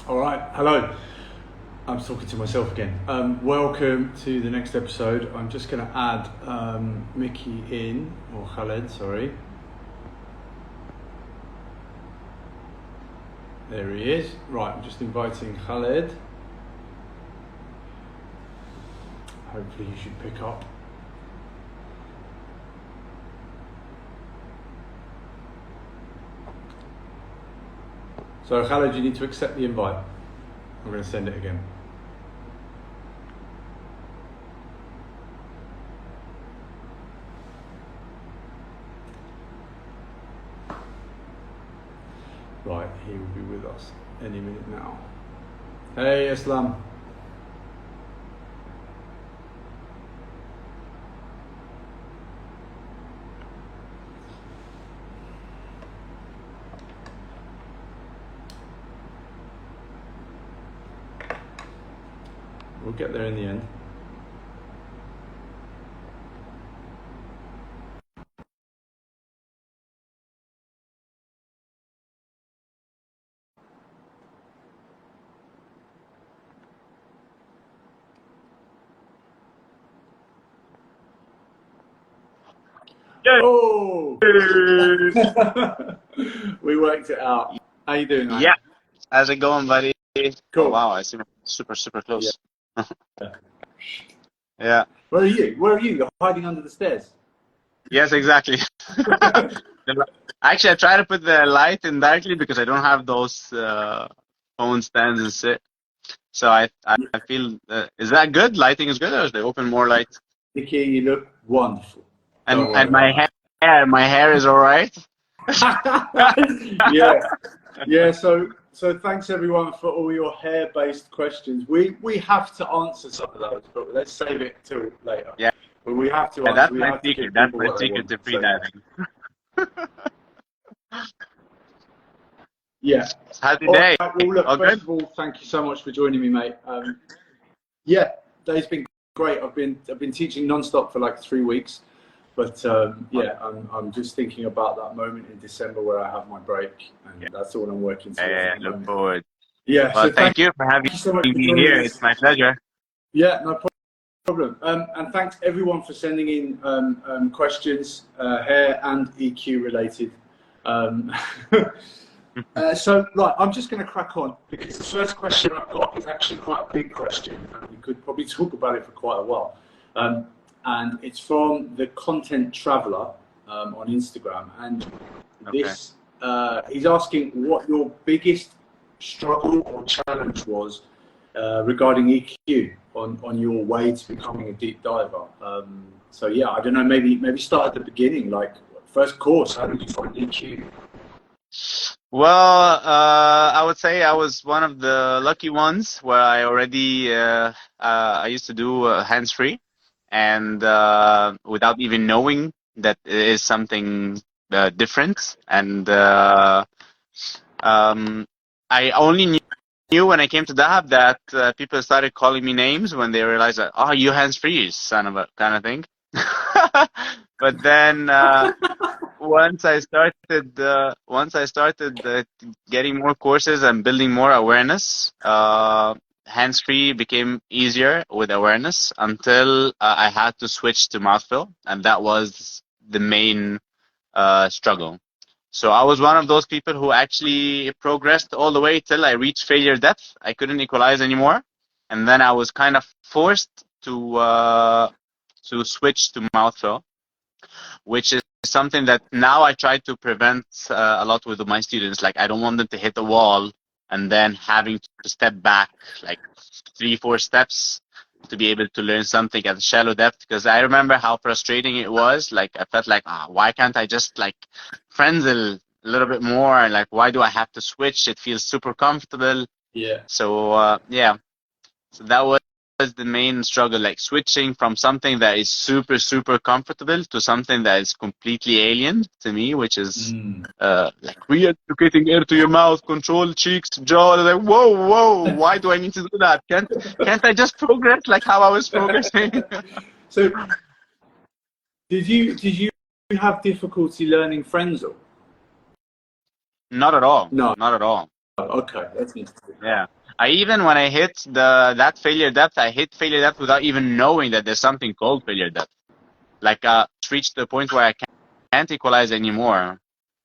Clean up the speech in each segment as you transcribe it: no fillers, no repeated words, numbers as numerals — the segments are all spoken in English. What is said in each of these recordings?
All right, hello. I'm talking to myself again. Welcome to the next episode. I'm just going to add Mickey in, or Khaled, sorry. There he is. Right, I'm just inviting Khaled. Hopefully he should pick up. So Khaled, you need to accept the invite. I'm going to send it again. Right, he will be with us any minute now. Hey, Islam. We'll get there in the end. Yeah. Oh! We worked it out. How you doing, man? Yeah. How's it going, buddy? Cool. Oh, wow, I see super close. Yeah. Yeah. Where are you? Where are you? You're hiding under the stairs. Yes, exactly. Actually, I try to put the light in directly because I don't have those phone stands and sit. So I feel, is that good? Lighting is good, or is they open more light? Nikki, you look wonderful. And my hair is all right. Yeah. So thanks everyone for all your hair-based questions. We have to answer some of those, but let's save it till later. Yeah. But we have to. Yeah, answer. that's We my have secret. To that's my secret to free diving. Yeah. Happy day. Right, well, look, all first good? of all, thank you so much for joining me, mate. Yeah, day's been great. I've been teaching non-stop for like 3 weeks, but yeah, I'm just thinking about that moment in December where I have my break, and that's all I'm working towards. Yeah, look forward. Yeah. Well, So thank you for having so much me here. It's my pleasure. Yeah, no problem. And thanks everyone for sending in questions, hair and EQ related. So, right, I'm just going to crack on because the first question I've got is actually quite a big question, and we could probably talk about it for quite a while. And it's from the Content Traveler on Instagram, and this he's asking what your biggest struggle or challenge was regarding EQ on your way to becoming a deep diver. So yeah, I don't know, maybe start at the beginning, like first course, how did you find EQ? Well, I would say I was one of the lucky ones where I already I used to do hands-free, and without even knowing that it is something different. And I only knew when I came to Dahab that people started calling me names when they realized that, oh, you hands-free, son of a kind of thing. But then once I started getting more courses and building more awareness, hands-free became easier with awareness until I had to switch to mouthfill, and that was the main struggle. So I was one of those people who actually progressed all the way till I reached failure depth. I couldn't equalize anymore, and then I was kind of forced to switch to mouthfill, which is something that now I try to prevent a lot with my students. Like, I don't want them to hit the wall and then having to step back like 3-4 steps to be able to learn something at a shallow depth, because I remember how frustrating it was. Like, I felt like, why can't I just like frenzel a little bit more? And like, why do I have to switch? It feels super comfortable. Yeah. So yeah, so that was the main struggle, like switching from something that is super comfortable to something that is completely alien to me, which is like re-educating air to your mouth, control cheeks, jaw. Like, whoa, why do I need to do that? Can't I just progress like how I was progressing? So did you have difficulty learning frenzel? Not at all. No. Not at all. Okay, that's interesting. Yeah. I even when I hit that failure depth, I hit failure depth without even knowing that there's something called failure depth. Like it's reached the point where I can't equalize anymore.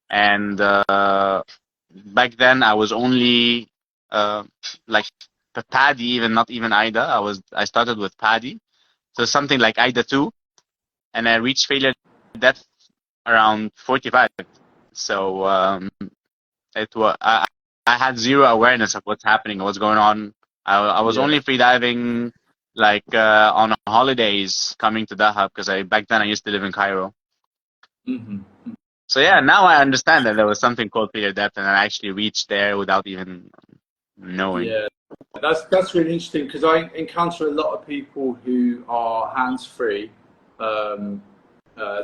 And back then I was only like Paddy, even not even Ida. I started with Paddy, so something like Ida 2, and I reached failure depth around 45. So it was I had zero awareness of what's happening, what's going on. I was Yeah. only freediving like on holidays coming to Dahab because back then I used to live in Cairo. Mm-hmm. So yeah, now I understand that there was something called failure depth, and I actually reached there without even knowing. Yeah, that's really interesting because I encounter a lot of people who are hands-free.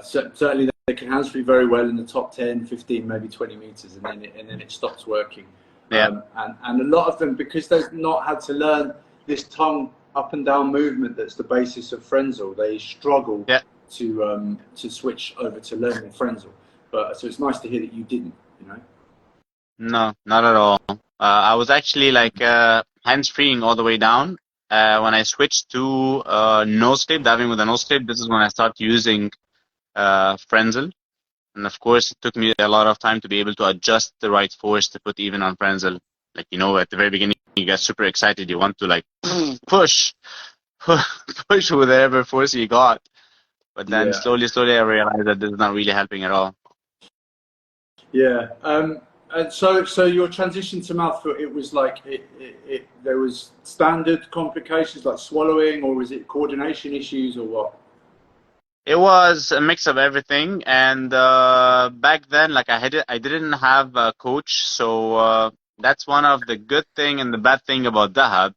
Certainly they can hands-free very well in the top 10, 15, maybe 20 meters, and then it stops working. Yeah. And a lot of them, because they've not had to learn this tongue up and down movement that's the basis of Frenzel, they struggle to switch over to learning Frenzel. But so it's nice to hear that you didn't, you know. No, not at all. I was actually like hands-freeing all the way down. When I switched to nose clip, diving with a nose clip, this is when I started using Frenzel. And of course, it took me a lot of time to be able to adjust the right force to put even on Frenzel. Like, you know, at the very beginning, you get super excited. You want to like push with whatever force you got. But then Yeah. slowly, I realized that this is not really helping at all. Yeah. And so your transition to mouthful, it was like there was standard complications like swallowing, or was it coordination issues, or what? It was a mix of everything, and back then, like I didn't have a coach, so that's one of the good thing and the bad thing about Dahab.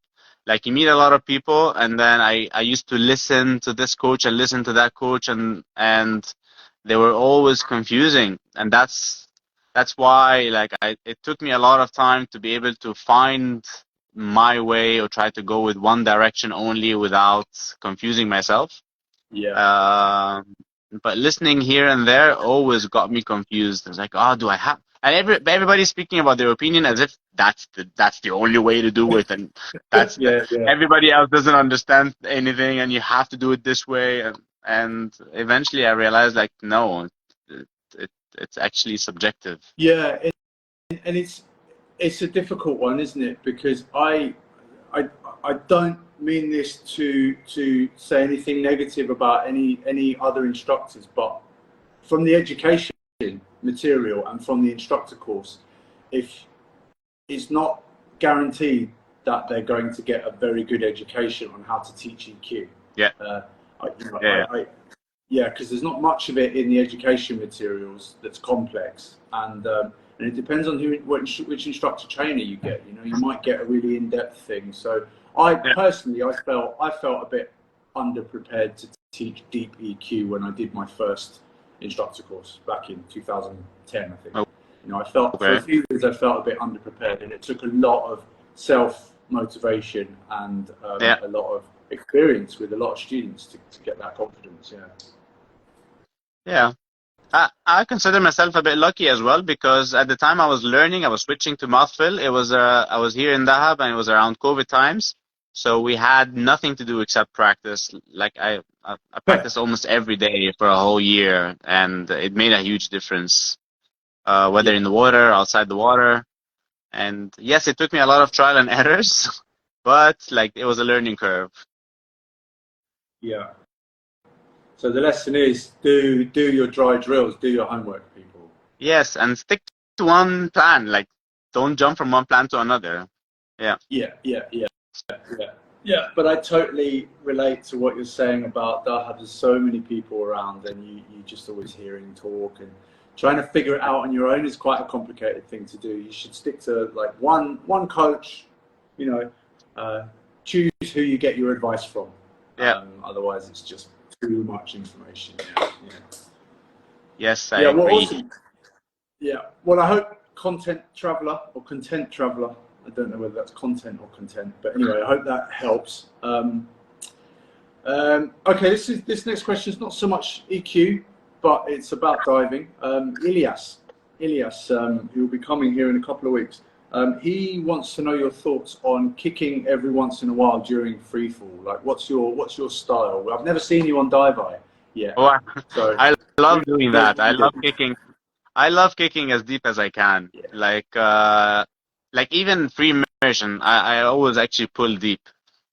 Like you meet a lot of people, and then I used to listen to this coach and listen to that coach, and they were always confusing, and that's why like it took me a lot of time to be able to find my way or try to go with one direction only without confusing myself. Yeah. But listening here and there always got me confused. I was like, oh, do I have? And everybody's speaking about their opinion as if that's the only way to do it, and Yeah. Yeah. everybody else doesn't understand anything, and you have to do it this way. And eventually, I realized like, no, it's actually subjective. Yeah. And it's a difficult one, isn't it? Because I don't mean this to say anything negative about any other instructors, but from the education material and from the instructor course, if it's not guaranteed that they're going to get a very good education on how to teach EQ. Yeah. Yeah, because there's not much of it in the education materials that's complex, and it depends on which instructor trainer you get. You know, you might get a really in-depth thing. So personally, I felt a bit underprepared to teach deep EQ when I did my first instructor course back in 2010, I think. Oh. You know, I felt for a few years I felt a bit underprepared, and it took a lot of self-motivation and a lot of experience with a lot of students to get that confidence. Yeah. I consider myself a bit lucky as well, because at the time I was learning, I was switching to mouthfill. I was here in Dahab, and it was around COVID times, so we had nothing to do except practice. Like I practiced almost every day for a whole year, and it made a huge difference, whether in the water, outside the water. And yes, it took me a lot of trial and errors, but like it was a learning curve. Yeah. So the lesson is do your dry drills, do your homework, people. Yes, and stick to one plan. Like don't jump from one plan to another. Yeah. Yeah, but I totally relate to what you're saying about Dahab. There's so many people around, and you just always hearing talk, and trying to figure it out on your own is quite a complicated thing to do. You should stick to like one coach, you know, choose who you get your advice from. Yeah. Otherwise, it's just too much information. Yes, I agree. Well, awesome. Yeah, well, I hope content traveler or content traveler, I don't know whether that's content or content, but anyway, I hope that helps. Okay, this next question is not so much EQ, but it's about diving. Ilyas, who will be coming here in a couple of weeks. He wants to know your thoughts on kicking every once in a while during free fall. Like, what's your style? I've never seen you on dive yet, Oh, so I love doing here's that. what I you do. love kicking. I love kicking as deep as I can. Yeah, Like even free immersion, I always actually pull deep.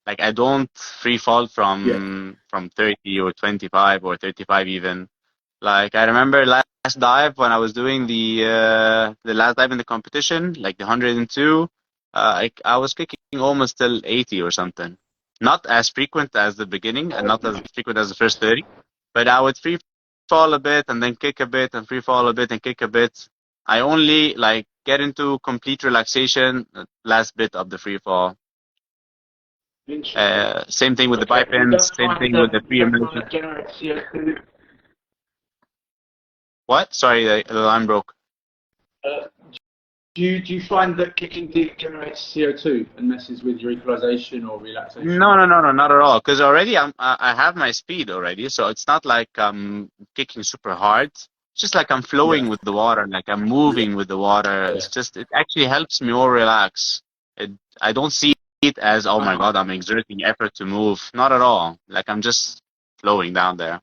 Like I don't free fall yeah. from 30 or 25 or 35 even. Like I remember last dive when I was doing the last dive in the competition, like the 102, I was kicking almost till 80 or something. Not as frequent as the beginning and not as frequent as the first 30, but I would free fall a bit and then kick a bit and free fall a bit and kick a bit. I only like get into complete relaxation last bit of the free fall. Interesting. Same thing with the Okay. pipe ins, same thing with the free immersion. Generate CO2. What? Sorry, the line broke. Do you find that kicking deep generates CO2 and messes with your equalization or relaxation? No, not at all. Because already I have my speed already, so it's not like I'm kicking super hard. It's just like I'm flowing Yeah. with the water, like I'm Yeah. moving with the water. Yeah. It's just it actually helps me more relax. I don't see it as, oh my God, I'm exerting effort to move. Not at all. Like I'm just flowing down there.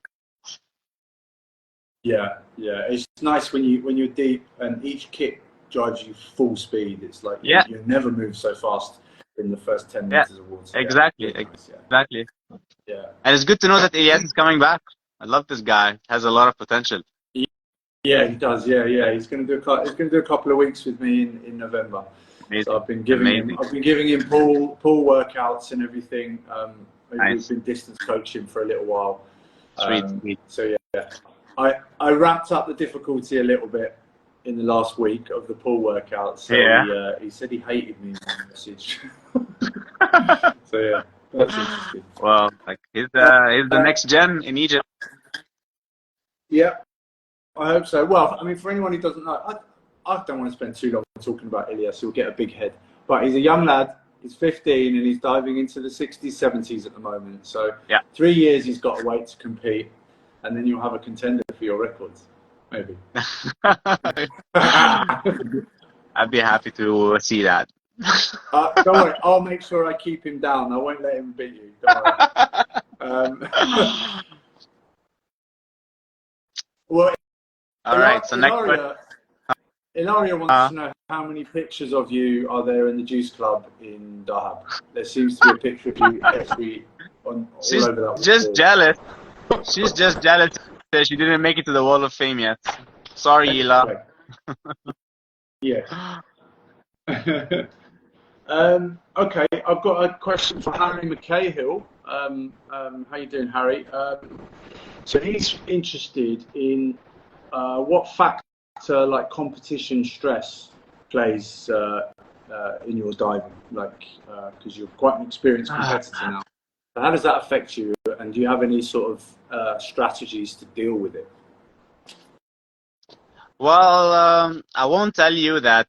Yeah, yeah. It's nice when you're deep and each kick drives you full speed. It's like Yeah, you never move so fast in the first 10 yeah, meters of water. Yeah, exactly, really nice. exactly. Yeah, And it's good to know that Elias is coming back. I love this guy. Has a lot of potential. yeah. Yeah, he does. Yeah, yeah. He's going to do a couple of weeks with me in November. So Amazing, I've been giving him amazing. pool workouts and everything. We've Nice, been distance coaching for a little while. sweet, sweet. So yeah, I ramped up the difficulty a little bit in the last week of the pool workout. So Yeah. he said he hated me in the message. So yeah, that's interesting. Well, like he's the next gen in Egypt. Yeah, I hope so. Well, I mean, for anyone who doesn't know, I don't want to spend too long talking about Ilias. He'll get a big head. But he's a young lad. He's 15 and he's diving into the 60s, 70s at the moment. So Yeah. 3 years he's got to wait to compete, and then you'll have a contender for your records, maybe. I'd be happy to see that. Don't worry, I'll make sure I keep him down. I won't let him beat you. Don't worry. Well, All right. So next question. Ilaria wants to know how many pictures of you are there in the Juice Club in Dahab. There seems to be a picture of you all She's over that just wall. jealous. She's just jealous that she didn't make it to the Wall of Fame yet. Sorry, Ila. Yes. Okay, I've got a question for Harry McCahill. How you doing, Harry? So he's interested in what factor like competition stress plays in your diving, like because you're quite an experienced competitor now. So how does that affect you, and do you have any sort of strategies to deal with it? Well, I won't tell you that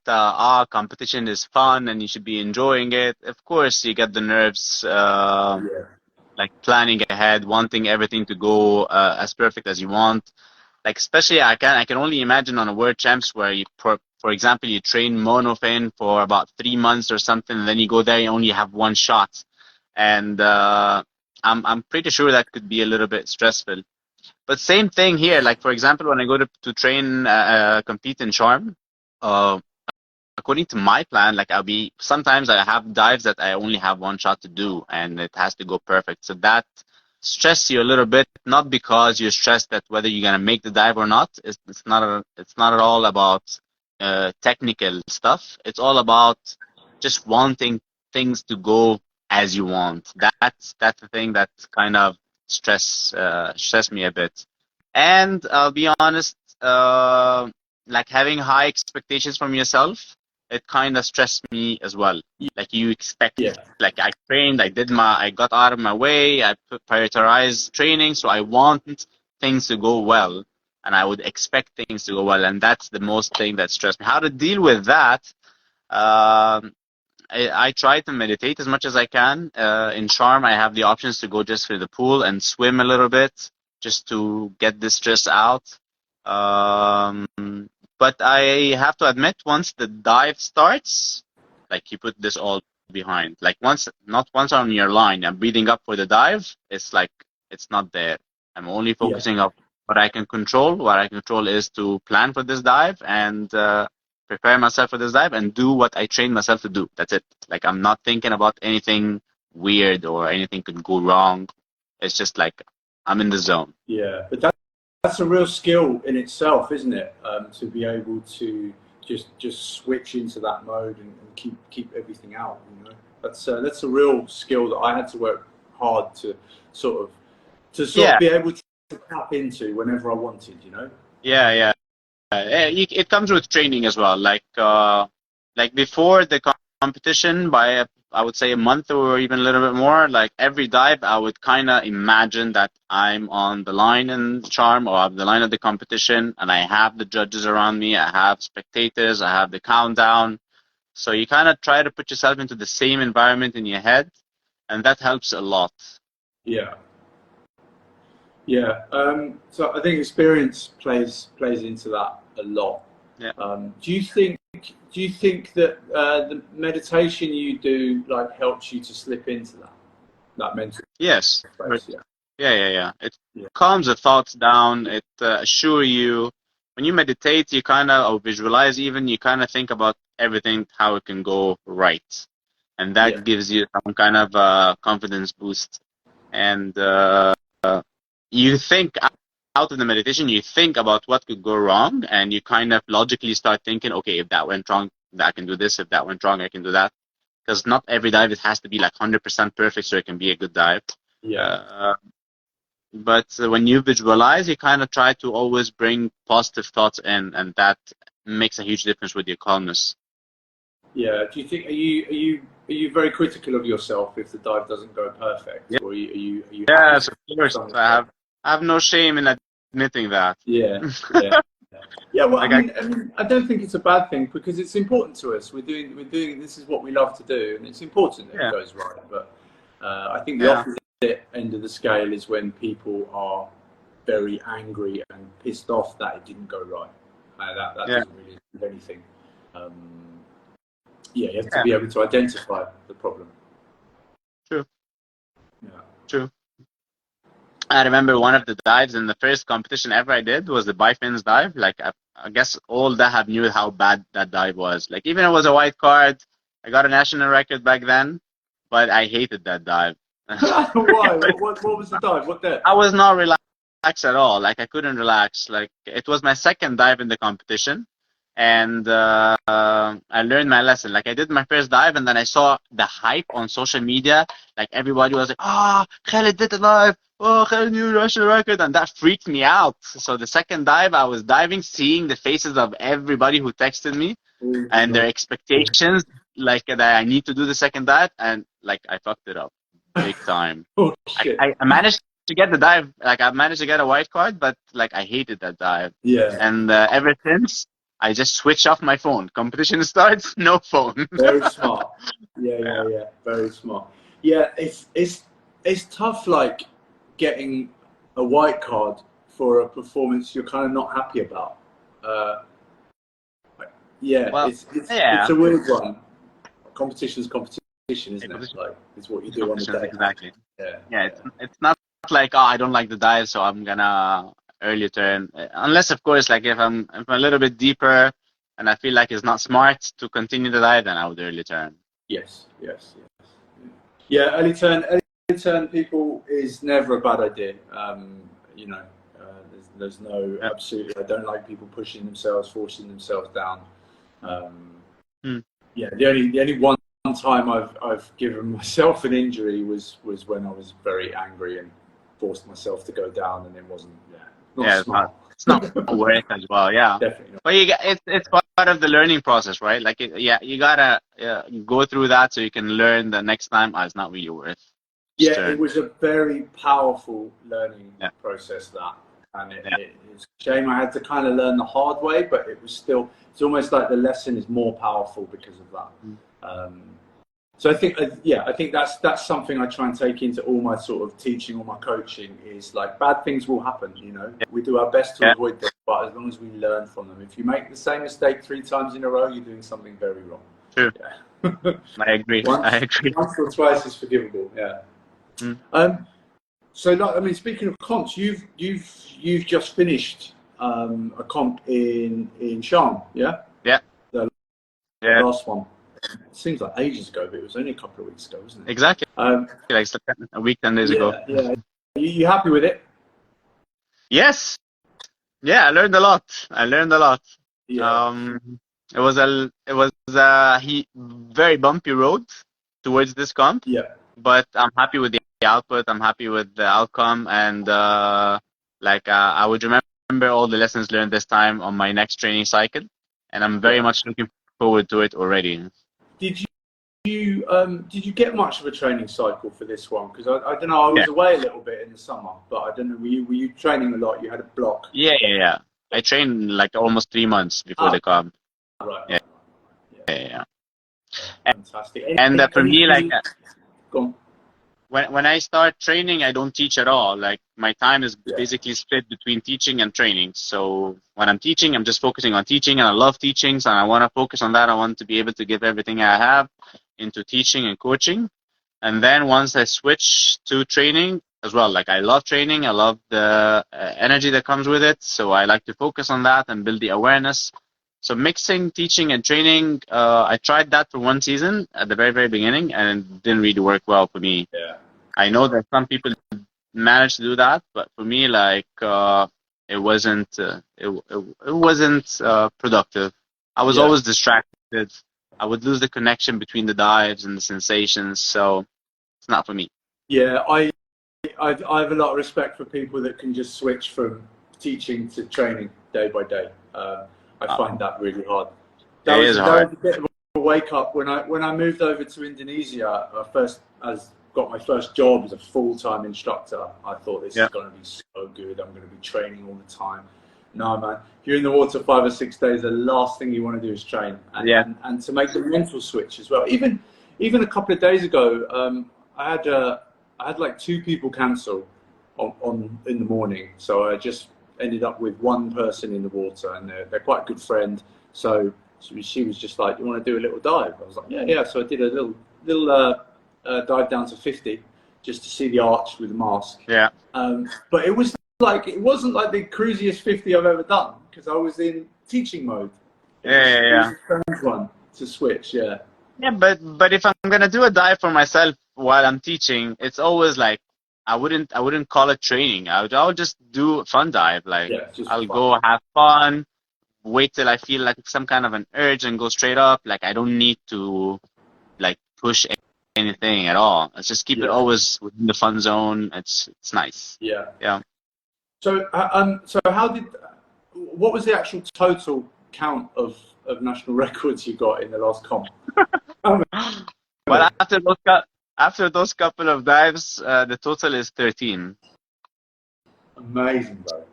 competition is fun and you should be enjoying it. Of course, you get the nerves, like planning ahead, wanting everything to go as perfect as you want. Like especially, I can only imagine on a World Champs where you, for example, you train monofin for about 3 months or something, and then you go there, you only have one shot, and I'm pretty sure that could be a little bit stressful. But same thing here. Like for example, when I go to train, compete in Charm, uh, according to my plan, like sometimes I have dives that I only have one shot to do, and it has to go perfect. So that stress you a little bit, not because you're stressed that whether you're gonna make the dive or not. It's not at all about technical stuff. It's all about just wanting things to go as you want. That's the thing that kind of stress me a bit. And I'll be honest, like having high expectations from yourself, it kind of stressed me as well. Like you expect, Yeah. like I trained, I got out of my way, I prioritized training, so I want things to go well, and I would expect things to go well, and that's the most thing that stressed me. How to deal with that? I try to meditate as much as I can. In Charm, I have the options to go just for the pool and swim a little bit, just to get the stress out. But I have to admit, once the dive starts, like you put this all behind. Like not once on your line, I'm breathing up for the dive. It's like it's not there. I'm only Yeah. focusing on what I can control. What I control is to plan for this dive and prepare myself for this dive and do what I train myself to do. That's it. Like I'm not thinking about anything weird or anything could go wrong. It's just like I'm in the zone. Yeah, but that's a real skill in itself, isn't it? To be able to just switch into that mode and keep everything out. You know, that's a real skill that I had to work hard to sort of be able to tap into whenever I wanted. You know. Yeah. It comes with training as well. Like before the competition, by I would say a month or even a little bit more. Like every dive, I would kind of imagine that I'm on the line in Charm or I'm the line of the competition, and I have the judges around me. I have spectators. I have the countdown. So you kind of try to put yourself into the same environment in your head, and that helps a lot. Yeah. Yeah. So I think experience plays into that a lot. Yeah. Do you think that the meditation you do like helps you to slip into that mental Yes. space? Yeah. It calms the thoughts down. It assures you when you meditate, you kind of or visualize even you kind of think about everything how it can go right, and that gives you some kind of confidence boost. And you think out of the meditation, you think about what could go wrong, and you kind of logically start thinking, okay, if that went wrong, I can do this. If that went wrong, I can do that. Because not every dive it has to be like 100% perfect so it can be a good dive. But when you visualize, you kind of try to always bring positive thoughts in, and that makes a huge difference with your calmness. Yeah. Do you think are you very critical of yourself if the dive doesn't go perfect, or are you Yes, of course. I have no shame in admitting that. Yeah. Well, like I mean, I don't think it's a bad thing because it's important to us. We're doing this is what we love to do, and it's important that it goes right. But I think the opposite end of the scale is when people are very angry and pissed off that it didn't go right. That doesn't really do anything. You have to be able to identify the problem. True. Yeah. True. I remember one of the dives in the first competition ever I did was the bifins dive. Like I guess all that have knew how bad that dive was. Like even it was a white card, I got a national record back then, but I hated that dive. Why? What was the dive? What depth? I was not relaxed at all. Like I couldn't relax. Like it was my second dive in the competition, and I learned my lesson. Like I did my first dive, and then I saw the hype on social media. Like everybody was like, Khaled did the dive. Oh, Khaled new national record, and that freaked me out. So the second dive, I was diving, seeing the faces of everybody who texted me and their expectations, like that I need to do the second dive, and like I fucked it up big time. I managed to get the dive, like I managed to get a white card, but like I hated that dive. And ever since, I just switch off my phone. Competition starts, no phone. Very smart. Yeah. Very smart. Yeah, it's tough, like getting a white card for a performance you're kind of not happy about. It's a weird one. Competition's competition, isn't it? Like it's what you do on the day. Exactly. Yeah. It's not like I don't like the dive, so I'm gonna early turn. Unless of course, like if I'm a little bit deeper and I feel like it's not smart to continue the dive, then I would early turn. Yes. Yeah, early turn people is never a bad idea. There's no absolutely. I don't like people pushing themselves, forcing themselves down. Yeah, the only one time I've given myself an injury was when I was very angry and forced myself to go down, and it wasn't. Smart. It's not worth it as well. Yeah, definitely not. But it's part of the learning process, right? Like you gotta go through that so you can learn the next time. It's not really worth. It was a very powerful learning process and it's a shame I had to kind of learn the hard way, but it's almost like the lesson is more powerful because of that. So I think that's something I try and take into all my sort of teaching, all my coaching is like bad things will happen. We do our best to avoid them, but as long as we learn from them. If you make the same mistake 3 times in a row, you're doing something very wrong. True. Yeah. I agree. I agree. Once or twice is forgivable. Yeah. Mm. So, like, I mean, speaking of comps, you've just finished a comp in Sharm, yeah? Yeah. The Yeah. last one. It seems like ages ago, but it was only a couple of weeks ago, wasn't it? Exactly. Like a week, 10 days ago. Yeah. You happy with it? Yes. Yeah, I learned a lot. Yeah. It was very bumpy road towards this comp, Yeah. but I'm happy with the output. I'm happy with the outcome, and I would remember all the lessons learned this time on my next training cycle, and I'm very much looking forward to it already. Did you get much of a training cycle for this one? Because I don't know, I was away a little bit in the summer, but I don't know, were you training a lot? You had a block? Yeah. I trained like almost 3 months before the comp. Right. Yeah. Fantastic. And for me, like, go on. when I start training, I don't teach at all. Like, my time is basically split between teaching and training. So when I'm teaching, I'm just focusing on teaching, and I love teaching, so I want to focus on that. I want to be able to give everything I have into teaching and coaching. And then once I switch to training as well, like, I love training. I love the energy that comes with it. So I like to focus on that and build the awareness. So mixing teaching and training, I tried that for 1 season at the very, very beginning, and it didn't really work well for me. Yeah. I know that some people manage to do that, but for me, like, it wasn't productive. I was always distracted. I would lose the connection between the dives and the sensations, so it's not for me. Yeah, I have a lot of respect for people that can just switch from teaching to training day by day. I find that really hard. That was a bit of a wake up when I moved over to Indonesia. Got my first job as a full-time instructor. I thought this is going to be so good. I'm going to be training all the time. No, man. If you're in the water 5 or 6 days, the last thing you want to do is train. And to make the mental switch as well. Even a couple of days ago, I had like 2 people cancel in the morning. So I just ended up with 1 person in the water, and they're quite a good friend. So she was just like, "You want to do a little dive?" I was like, "Yeah." So I did a little dive down to 50 just to see the arch with the mask. Yeah. But it wasn't like the cruisiest 50 I've ever done, because I was in teaching mode. It was a strange one to switch. Yeah, but if I'm gonna do a dive for myself while I'm teaching, it's always like, I wouldn't call it training. I'll just do a fun dive. Like, I'll go have fun, wait till I feel like some kind of an urge, and go straight up. Like, I don't need to like push anything at all. Let's just keep it always within the fun zone. It's nice. Yeah. So what was the actual total count of national records you got in the last comp? Well, after those couple of dives, the total is 13. Amazing, bro.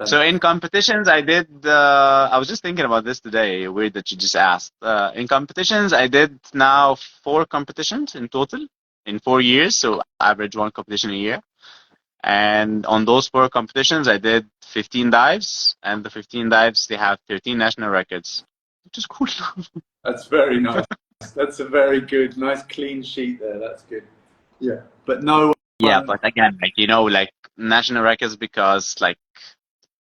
So in competitions, I did. I was just thinking about this today. Weird that you just asked. In competitions, I did now 4 competitions in total in 4 years. So average 1 competition a year. And on those 4 competitions, I did 15 dives, and the 15 dives, they have 13 national records, which is cool. That's very nice. That's a very good, nice clean sheet there. That's good. Yeah, but no. But again, like, national records, because like,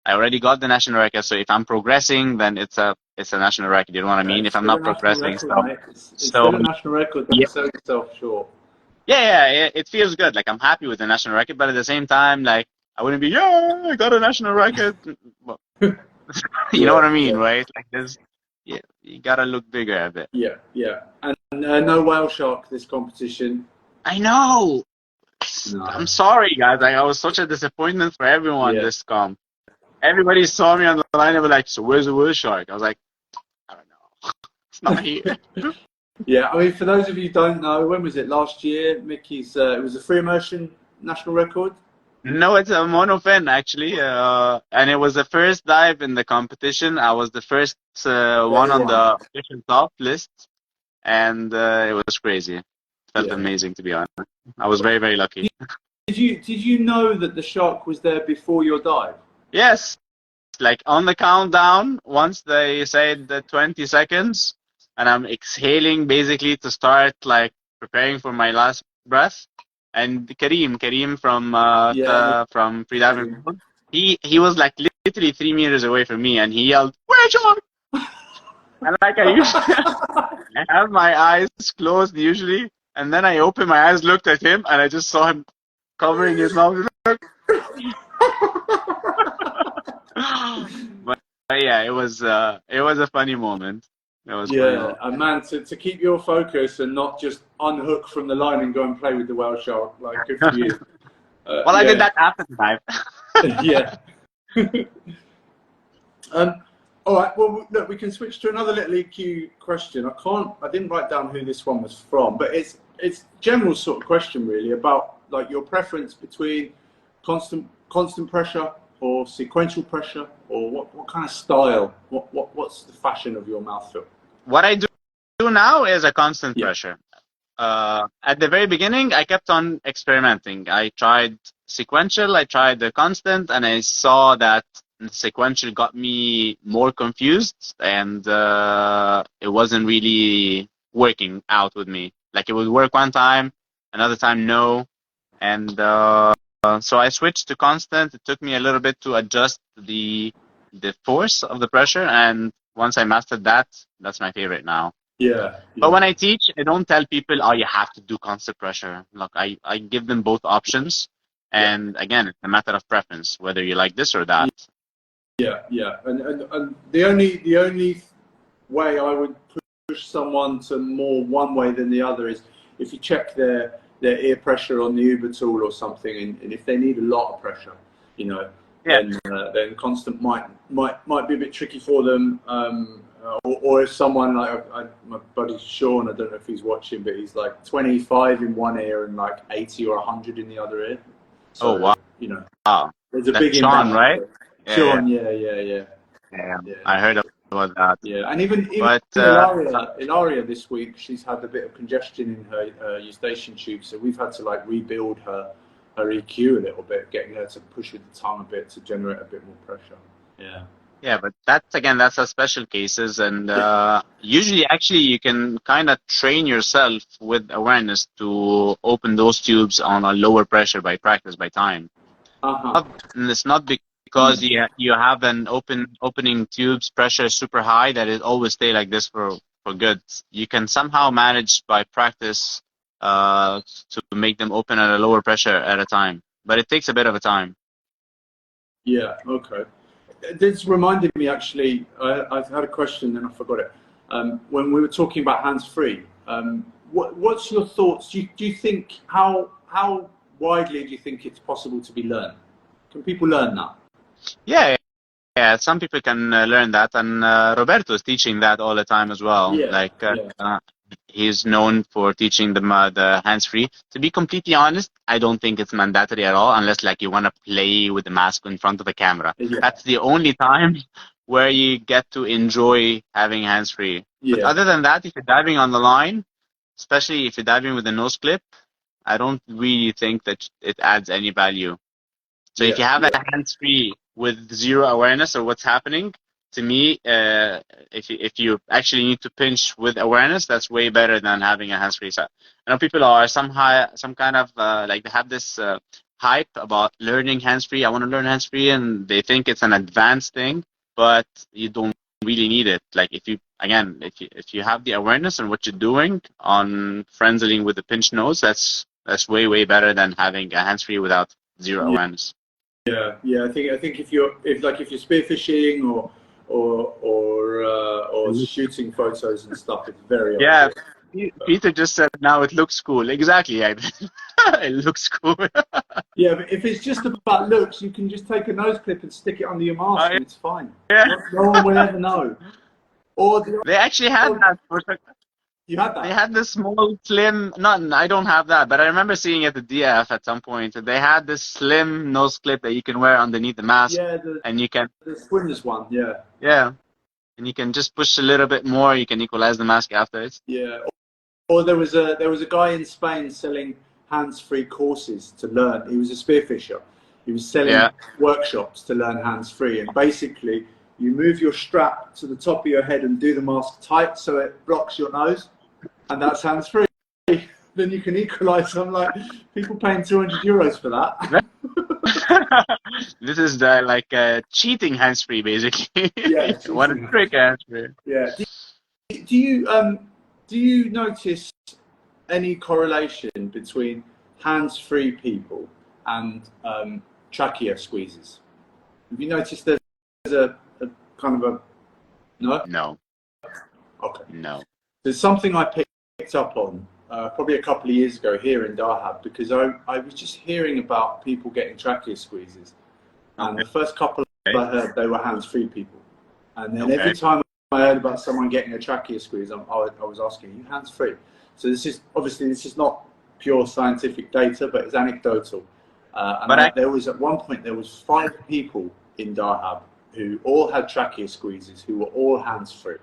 I already got the national record. So if I'm progressing, then it's a national record. You know what I mean? If I'm not progressing, it's still a national record. Don't sell yourself short. Yeah, it feels good. Like, I'm happy with the national record, but at the same time, like, I wouldn't be, I got a national record. Well, you know what I mean, right? Like, you gotta look bigger a bit. Yeah. And no whale shark this competition. I know. No. I'm sorry, guys. I was such a disappointment for everyone this comp. Everybody saw me on the line and were like, "So where's the whale shark?" I was like, "I don't know. It's not here." Yeah, I mean, for those of you who don't know, when was it? Last year, Mickey's, it was a free immersion national record? No, it's a monofin, actually. And it was the first dive in the competition. I was the first one on the official top list. And it was crazy. It felt amazing, to be honest. I was very, very lucky. Did you know that the shark was there before your dive? Yes. Like, on the countdown, once they said the 20 seconds, and I'm exhaling basically to start like preparing for my last breath. And Kareem from freediving, he was like literally 3 meters away from me, and he yelled, "Where's John?" And like I usually, I have my eyes closed usually, and then I opened my eyes, looked at him, and I just saw him covering his mouth. but, yeah, it was a funny moment. It was funny moment. And man, to keep your focus and not just unhook from the line and go and play with the whale shark, like good for you. Well, I did that after the dive. Yeah. All right. Well, look, we can switch to another little EQ question. I didn't write down who this one was from, but it's general sort of question really about like your preference between constant pressure or sequential pressure, or what kind of style? What's the fashion of your mouthfeel? What I do now is a constant pressure. At the very beginning, I kept on experimenting. I tried sequential, I tried the constant, and I saw that sequential got me more confused, and it wasn't really working out with me. Like it would work one time, another time no, and so I switched to constant. It took me a little bit to adjust the force of the pressure, and once I mastered that, that's my favorite now. Yeah. But when I teach, I don't tell people, "Oh, you have to do constant pressure." Look, I give them both options, and again, it's a matter of preference, whether you like this or that. Yeah. And the only way I would push someone to more one way than the other is if you check their ear pressure on the Uber tool or something, and if they need a lot of pressure, then constant might be a bit tricky for them. Or if someone like my buddy Sean, I don't know if he's watching, but he's like 25 in one ear and like 80 or 100 in the other ear. So, wow! Wow. There's a big Sean, imbalance. Right? Sean, yeah. I heard about that. Yeah, and even Ilaria this week, she's had a bit of congestion in her eustachian tube, so we've had to like rebuild her EQ a little bit, getting her to push with the tongue a bit to generate a bit more pressure. Yeah, but that's a special cases, and usually actually you can kind of train yourself with awareness to open those tubes on a lower pressure by practice, by time. And it's not because you have an opening tubes pressure super high that it always stay like this for good. You can somehow manage by practice to make them open at a lower pressure at a time, but it takes a bit of a time. Yeah. Okay. This reminded me actually. I've had a question and I forgot it. When we were talking about hands-free, what's your thoughts? Do you think how widely do you think it's possible to be learned? Can people learn that? Yeah. Some people can learn that, and Roberto is teaching that all the time as well. He's known for teaching the hands-free. To be completely honest, I don't think it's mandatory at all, unless like you want to play with the mask in front of the camera. That's the only time where you get to enjoy having hands-free. But other than that, if you're diving on the line, especially if you're diving with a nose clip, I don't really think that it adds any value. So if you have a hands-free with zero awareness of what's happening, to me, if you actually need to pinch with awareness, that's way better than having a hands-free set. I know people are some kind of like they have this hype about learning hands-free. I want to learn hands-free, and they think it's an advanced thing, but you don't really need it. Like if you have the awareness on what you're doing on frenzeling with the pinch nose, that's way better than having a hands-free without zero awareness. Yeah. I think if you're spearfishing or shooting photos and stuff, it's very obvious. Peter just said now it looks cool. Exactly. It looks cool. Yeah, but if it's just about looks, you can just take a nose clip and stick it under your mask and it's fine. No one will ever know. They actually had that. You had that? They had this small, slim. I don't have that, but I remember seeing at the DF at some point. They had this slim nose clip that you can wear underneath the mask, and you can. The swimmer's one, yeah. Yeah, and you can just push a little bit more. You can equalize the mask afterwards. Yeah. Or there was a guy in Spain selling hands-free courses to learn. He was a spearfisher. He was selling workshops to learn hands-free, and basically you move your strap to the top of your head and do the mask tight so it blocks your nose, and that's hands-free. Then you can equalize. I'm like, people paying €200 for that. This is the like cheating hands-free, basically. Yeah, What a trick hands-free. Yeah. Do you notice any correlation between hands-free people and trachea squeezes? Have you noticed there's a kind of a no? No. Okay. No. There's something I picked up on probably a couple of years ago here in Dahab, because I was just hearing about people getting trachea squeezes, and the first couple I heard, they were hands-free people, and then every time I heard about someone getting a trachea squeeze, I was asking, are you hands-free? So this is not pure scientific data, but it's anecdotal. There was at one point, there was 5 people in Dahab who all had trachea squeezes, who were all hands-free.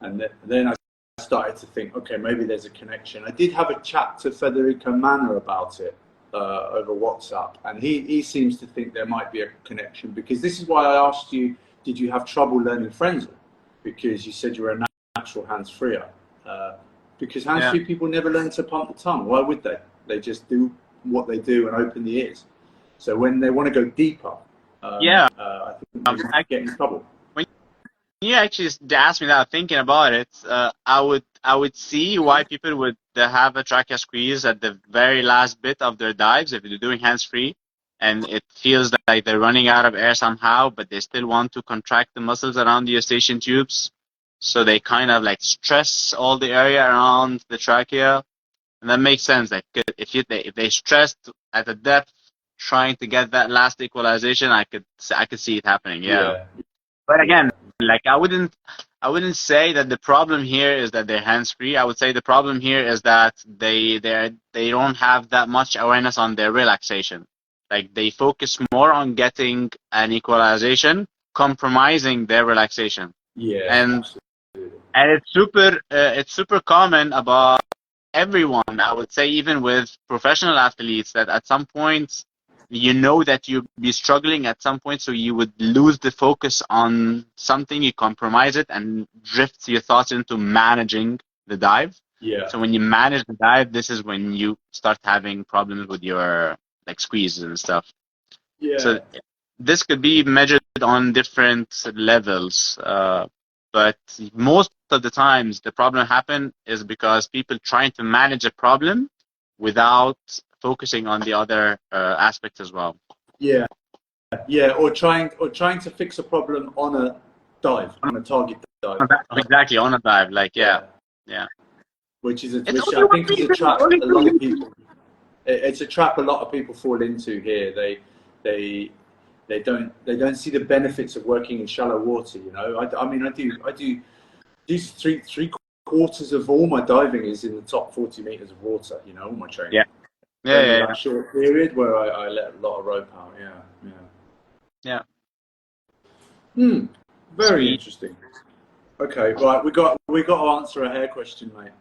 And then I started to think, okay, maybe there's a connection. I did have a chat to Federico Manna about it over WhatsApp, and he seems to think there might be a connection, because this is why I asked you, did you have trouble learning Frenzy? Because you said you were a natural hands-freer. Because hands-free people never learn to pump the tongue. Why would they? They just do what they do and open the ears. So when they want to go deeper, I think they might get in trouble. When you actually asked me that, thinking about it, I would see why people would have a trachea squeeze at the very last bit of their dives if they're doing hands-free, and it feels like they're running out of air somehow, but they still want to contract the muscles around the eustachian tubes. So they kind of like stress all the area around the trachea, and that makes sense. Like if they stressed at the depth, trying to get that last equalization, I could see it happening. Yeah. But again, like I wouldn't say that the problem here is that they're hands-free. I would say the problem here is that they don't have that much awareness on their relaxation. Like they focus more on getting an equalization, compromising their relaxation. Yeah. And it's super common about everyone. I would say even with professional athletes, that at some point you know that you'll be struggling at some point, so you would lose the focus on something, you compromise it, and drift your thoughts into managing the dive. Yeah. So when you manage the dive, this is when you start having problems with your like squeezes and stuff. Yeah. So this could be measured on different levels, but most of the times the problem happen is because people trying to manage a problem without focusing on the other aspects as well. Yeah, or trying to fix a problem on a dive, on a target dive. Exactly, on a dive, like yeah. Which I think is a trap a lot of people. It's a trap a lot of people fall into here. They don't see the benefits of working in shallow water. You know, I do three quarters of all my diving is in the top 40 meters of water. You know, all my training. Yeah. That short period where I let a lot of rope out. Yeah. Very interesting. Okay, right. We got to answer a hair question, mate.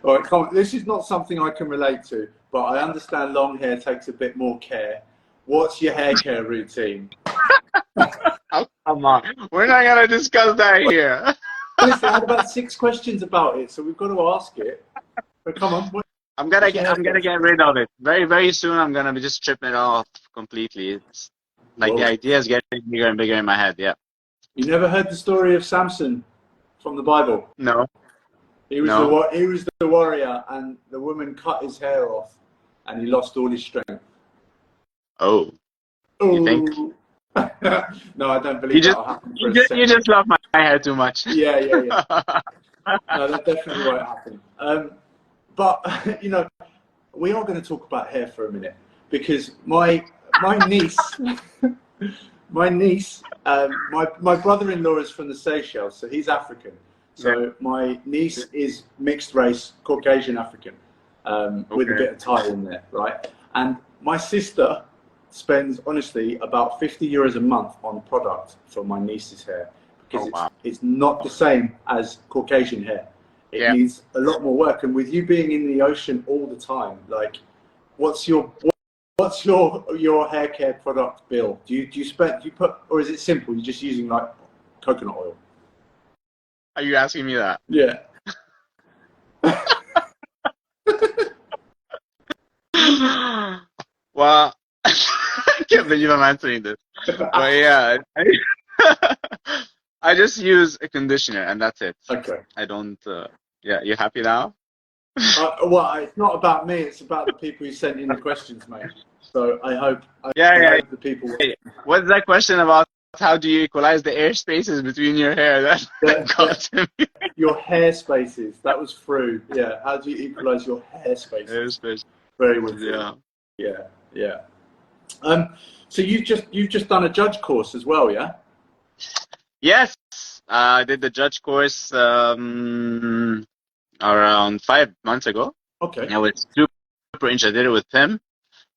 All right, come on. This is not something I can relate to, but I understand long hair takes a bit more care. What's your hair care routine? Oh, come on, we're not gonna discuss that here. Listen, I had about 6 questions about it, so we've got to ask it. But come on. I'm gonna get rid of it very, very soon. I'm gonna just strip it off completely. It's like the idea is getting bigger and bigger in my head. Yeah. You never heard the story of Samson from the Bible? No. He was the warrior, and the woman cut his hair off, and he lost all his strength. Oh. You think? No, I don't believe that'll happen. You just love my hair too much. Yeah. No, that definitely won't happen. But you know, we are going to talk about hair for a minute, because my niece, my brother-in-law is from the Seychelles, so he's African. So my niece is mixed race, Caucasian African, with a bit of Thai in there, right? And my sister spends honestly about €50 a month on product for my niece's hair, because it's not the same as Caucasian hair. It needs a lot more work. And with you being in the ocean all the time, like, what's your what's your hair care product bill? Do you put, or is it simple? You're just using like coconut oil? Are you asking me that? Yeah. Well, I can't believe I'm answering this. But yeah, I just use a conditioner and that's it. Okay. I don't. Yeah, you happy now? Well, it's not about me. It's about the people who sent in the questions, mate. So I hope the people. What's that question about? How do you equalize the air spaces between your hair? That got to me. Your hair spaces. That was through. Yeah. How do you equalize your hair spaces? Hair space. Very witty. Yeah. Yeah. So you've just done a judge course as well, yeah? Yes, I did the judge course around 5 months ago. Okay. It was super interesting. I did it with him.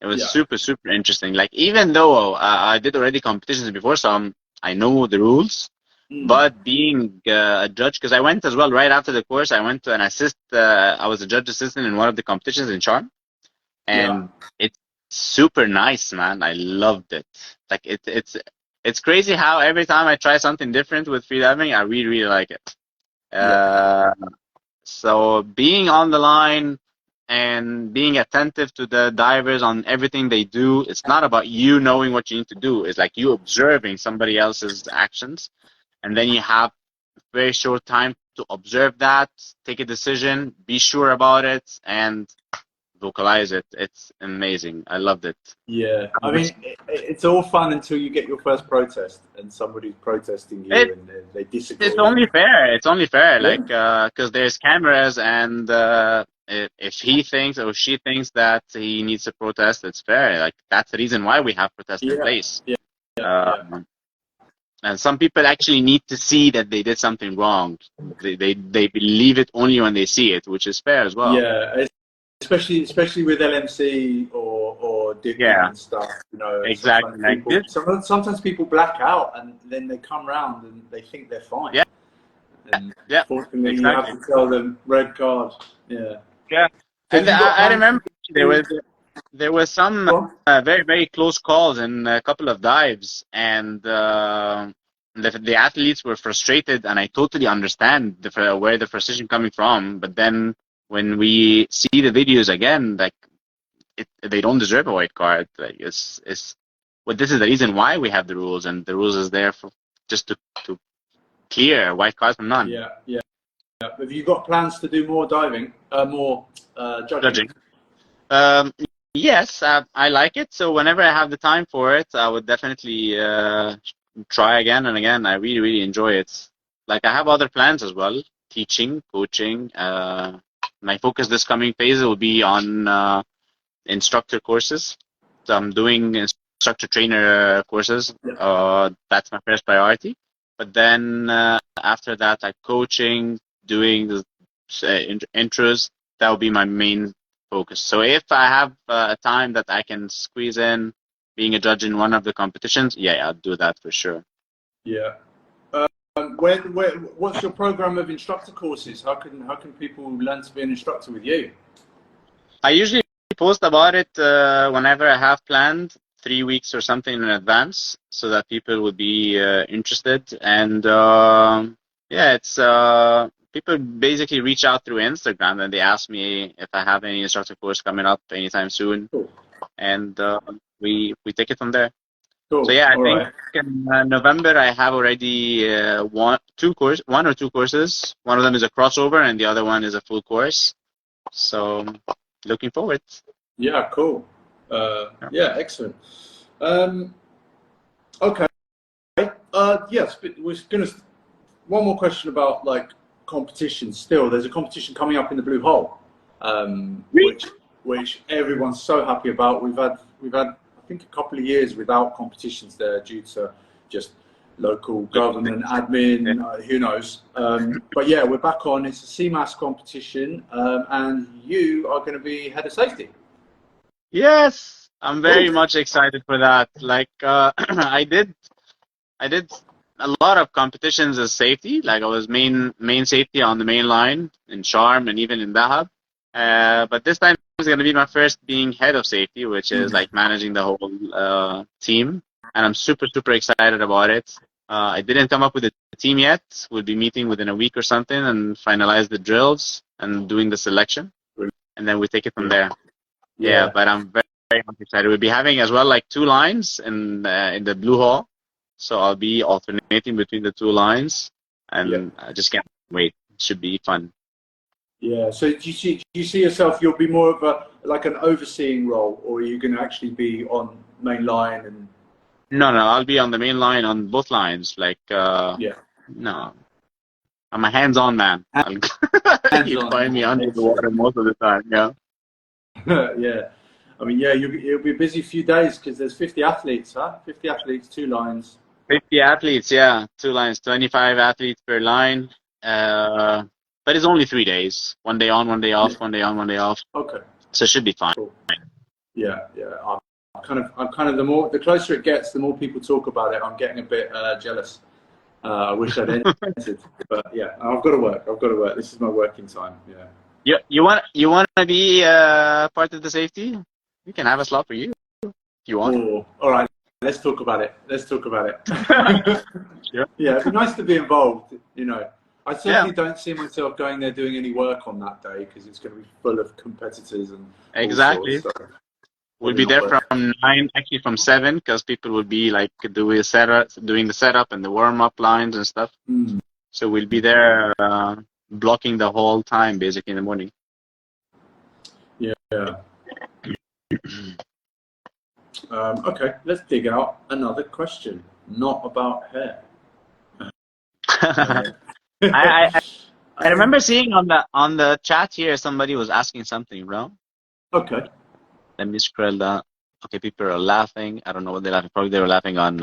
It was super interesting. Like, even though I did already competitions before, so I know the rules. But being a judge, because I went as well right after the course, I went to I was a judge assistant in one of the competitions in Charm, and it's super nice, man. I loved it. Like, it's crazy how every time I try something different with freediving, I really like it. So being on the line and being attentive to the divers on everything they do, it's not about you knowing what you need to do. It's like you observing somebody else's actions, and then you have very short time to observe that, take a decision, be sure about it, and vocalize it. It's amazing. I loved it. Yeah, I mean, it's all fun until you get your first protest and somebody's protesting you and they disagree. It's only fair. It's only fair, like, because there's cameras, and if he thinks or she thinks that he needs to protest, it's fair. Like, that's the reason why we have protests in place. And some people actually need to see that they did something wrong. They believe it only when they see it, which is fair as well. Yeah, especially with LMC or digging and stuff. You know, exactly. Sometimes people black out and then they come round and they think they're fine. Yeah. And fortunately, you have to tell them red card. Yeah. Yeah. And I remember there was some very, very close calls in a couple of dives, and the athletes were frustrated, and I totally understand where the frustration coming from. But then when we see the videos again, like, they don't deserve a white card. Like, this is the reason why we have the rules, and the rules is there for just to clear white cards from none. Yeah. Have you got plans to do more diving, more judging? Yes, I like it. So whenever I have the time for it, I would definitely try again and again. I really, really enjoy it. Like, I have other plans as well: teaching, coaching. My focus this coming phase will be on instructor courses. So I'm doing instructor trainer courses. That's my first priority. But then after that, I'm coaching, doing the intros. That will be my main focus. So if I have a time that I can squeeze in being a judge in one of the competitions, I'll do that for sure. Yeah. What's your program of instructor courses? How can people learn to be an instructor with you? I usually post about it whenever I have planned, 3 weeks or something in advance, so that people would be interested. And it's people basically reach out through Instagram and they ask me if I have any instructor course coming up anytime soon. Cool. And we take it from there. Cool. So I think in November I have already one or two courses. One of them is a crossover and the other one is a full course. So looking forward. Yeah, cool. Excellent. Okay. Yes, but we're gonna. One more question about like competition. Still, there's a competition coming up in the Blue Hole, which everyone's so happy about. We've had I think a couple of years without competitions there due to just local government admin. Who knows? But yeah, we're back on. It's a CMAS competition, and you are going to be head of safety. Yes, I'm very much excited for that. Like, I did a lot of competitions as safety. Like, I was main safety on the main line in Charm and even in Dahab. But this time going to be my first being head of safety, which is like managing the whole team. And I'm super, super excited about it. I didn't come up with a team yet. We'll be meeting within a week or something and finalize the drills and doing the selection. And then we take it from there. Yeah, but I'm very, very much excited. We'll be having as well like 2 lines in the blue hall. So I'll be alternating between the 2 lines. And I just can't wait. It should be fun. Yeah. So do you see yourself? You'll be more of an overseeing role, or are you going to actually be on main line and? No, I'll be on the main line on both lines. Like, no, I'm a hands-on man. You find me under the water most of the time. Yeah. Yeah. I mean, yeah, you'll be a busy few days because there's 50 athletes, huh? 50 athletes, 2 lines. 50 athletes, yeah, 2 lines, 25 athletes per line. But it's only 3 days. 1 day on, 1 day off, 1 day on, 1 day off. Okay. So it should be fine. Cool. Yeah. I'm kind of the closer it gets, the more people talk about it. I'm getting a bit jealous. I wish I'd entered, but yeah, I've got to work. This is my working time. Yeah. You want to be part of the safety? We can have a slot for you if you want. Oh, all right. Let's talk about it. Sure. Yeah, it'd be nice to be involved. You know, I certainly don't see myself going there doing any work on that day because it's going to be full of competitors and. Exactly. We'll be there from 9, actually from 7, because people will be like doing the setup and the warm-up lines and stuff. So we'll be there blocking the whole time, basically, in the morning. Yeah. Okay, let's dig out another question. Not about hair. I remember seeing on the chat here somebody was asking something, bro. Okay. Let me scroll down. Okay, people are laughing. I don't know what they're laughing. Probably they were laughing on.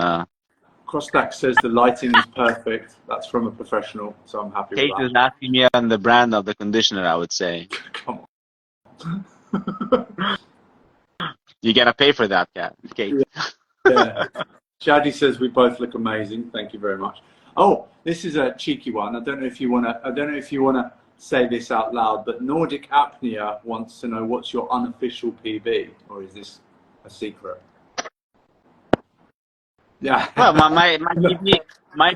Crossstack says the lighting is perfect. That's from a professional, so I'm happy Kate with that. is asking me on the brand of the conditioner, I would say. Come on. You gotta pay for that, Kate. Yeah. Shadi says we both look amazing. Thank you very much. Oh, this is a cheeky one. I don't know if you wanna say this out loud, but Nordic Apnea wants to know what's your unofficial PB, or is this a secret? Yeah. Well, my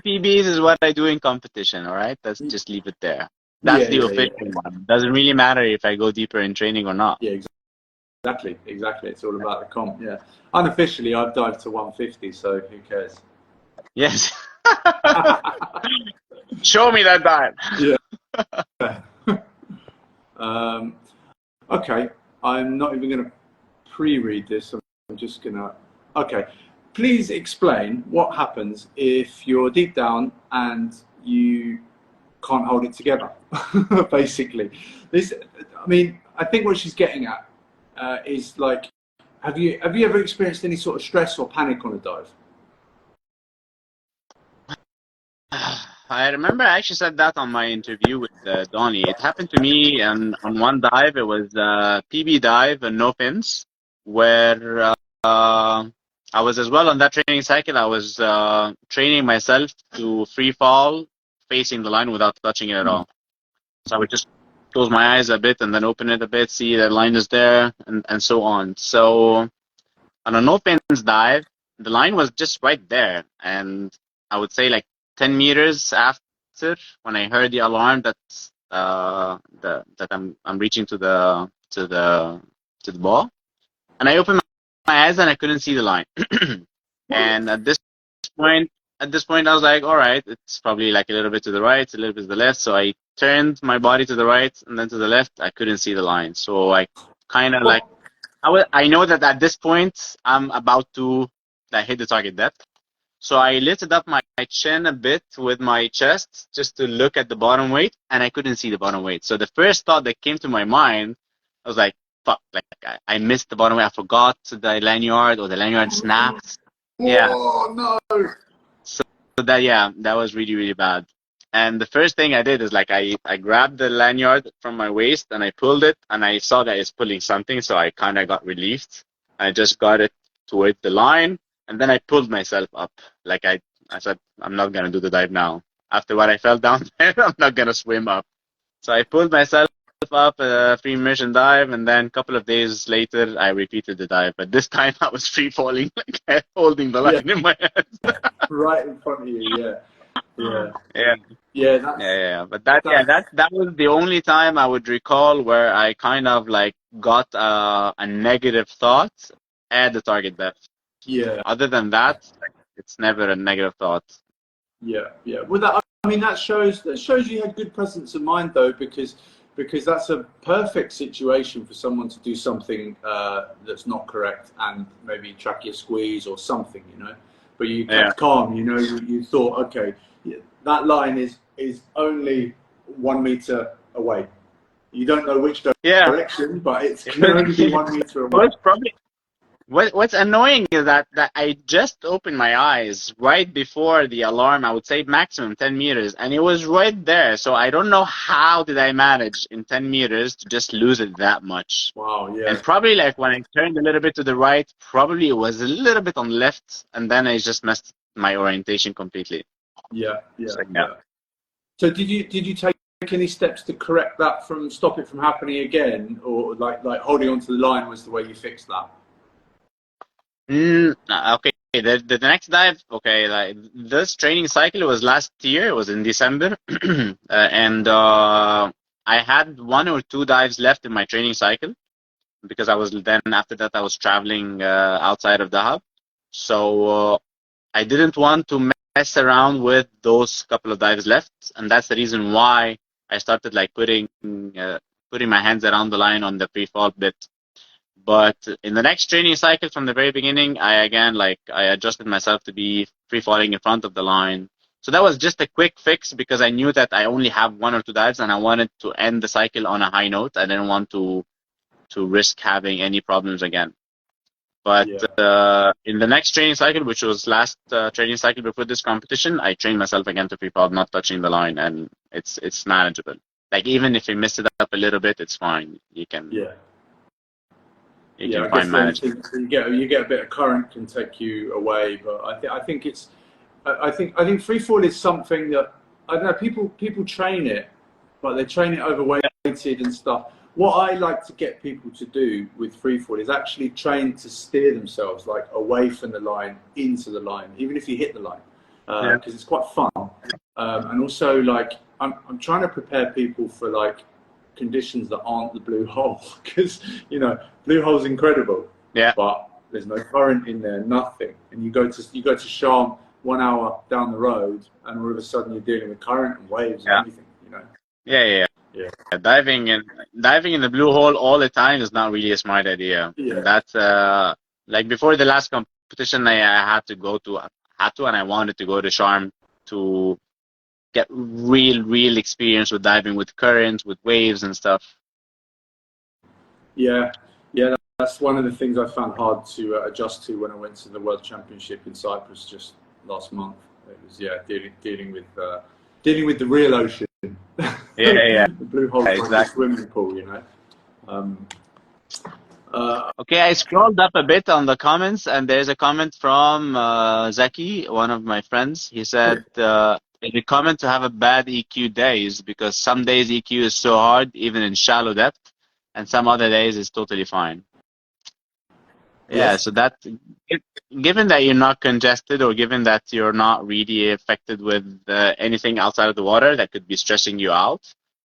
PBs is what I do in competition. All right, let's just leave it there. That's the official one. Doesn't really matter if I go deeper in training or not. Yeah, exactly. It's all about the comp. Yeah. Unofficially, I've dived to 150, so who cares? Yes. Show me that dive. Yeah. Okay, I'm not even going to pre-read this. I'm just going to. Okay, please explain what happens if you're deep down and you can't hold it together. Basically, I mean, I think what she's getting at is like, have you ever experienced any sort of stress or panic on a dive? I remember I actually said that on my interview with Donnie. It happened to me on one dive. It was a PB dive and no fins, where I was as well on that training cycle. I was training myself to free fall facing the line without touching it at all. So I would just close my eyes a bit and then open it a bit, see the line is there, and so on. So on a no fins dive, the line was just right there, and I would say like 10 meters after, when I heard the alarm that I'm reaching to the ball, and I opened my eyes and I couldn't see the line. And at this point, I was like, all right, it's probably like a little bit to the right, a little bit to the left. So I turned my body to the right and then to the left. I couldn't see the line. So I kind of like, I know that at this point I'm about to hit the target depth. So I lifted up my chin a bit with my chest just to look at the bottom weight, and I couldn't see the bottom weight. So the first thought that came to my mind, I was like, fuck, like I missed the bottom weight. I forgot the lanyard, or the lanyard snapped. Yeah. Oh, no. So that was really, really bad. And the first thing I did is like I grabbed the lanyard from my waist and I pulled it, and I saw that it's pulling something, so I kind of got relieved. I just got it towards the line, and then I pulled myself up. Like I said, I'm not gonna do the dive now. After what I fell down there, I'm not gonna swim up. So I pulled myself up a free immersion dive, and then a couple of days later, I repeated the dive. But this time, I was free falling, like holding the line in my hands. Right in front of you. Yeah. Yeah. Yeah. Yeah. That's Yeah. But that that's was the only time I would recall where I kind of like got a negative thought at the target depth. yeah. Other than that, like, it's never a negative thought. Yeah, yeah. Well, I mean, that shows you had good presence of mind, though, because that's a perfect situation for someone to do something that's not correct and maybe track your squeeze or something, you know. But you kept calm, you know. You thought, okay, that line is only 1 meter away. You don't know which direction, but it can only be 1 meter away. What's annoying is that I just opened my eyes right before the alarm. I would say maximum 10 meters, and it was right there. So I don't know how did I manage in 10 meters to just lose it that much. Wow, yeah. And probably like when I turned a little bit to the right, probably it was a little bit on left, and then I just messed my orientation completely. Yeah. Like, yeah. So did you take any steps to correct that stop it from happening again, or like holding onto the line was the way you fixed that? Okay. The next dive, okay, like this training cycle was last year. It was in December, and I had 1 or 2 dives left in my training cycle because I was then after that I was traveling outside of the hub, so I didn't want to mess around with those couple of dives left, and that's the reason why I started like putting my hands around the line on the pre-fall bit. But in the next training cycle from the very beginning, I adjusted myself to be free falling in front of the line. So that was just a quick fix because I knew that I only have 1 or 2 dives and I wanted to end the cycle on a high note. I didn't want to risk having any problems again. But in the next training cycle, which was last training cycle before this competition, I trained myself again to free fall, not touching the line, and it's manageable. Like even if you miss it up a little bit, it's fine. You can. You can find management. You get a bit of current can take you away, but I think free fall is something that I don't know. People train it, but they train it overweighted and stuff. What I like to get people to do with free fall is actually train to steer themselves like away from the line into the line, even if you hit the line, because it's quite fun. And also like I'm trying to prepare people for like conditions that aren't the blue hole, because blue hole's incredible, but there's no current in there, nothing, and you go to Sharm 1 hour down the road and all of a sudden you're dealing with current and waves and everything, Yeah. Diving in the blue hole all the time is not really a smart idea. And that's like before the last competition I had to and I wanted to go to Sharm to get real experience with diving with currents, with waves and stuff. Yeah, that's one of the things I found hard to adjust to when I went to the World Championship in Cyprus just last month. It was dealing with the real ocean. The blue hole is like a swimming pool, Okay, I scrolled up a bit on the comments, and there's a comment from Zaki, one of my friends. He said, it's a comment to have a bad EQ days because some days EQ is so hard, even in shallow depth, and some other days it's totally fine. Yeah, so that, given that you're not congested or given that you're not really affected with anything outside of the water that could be stressing you out,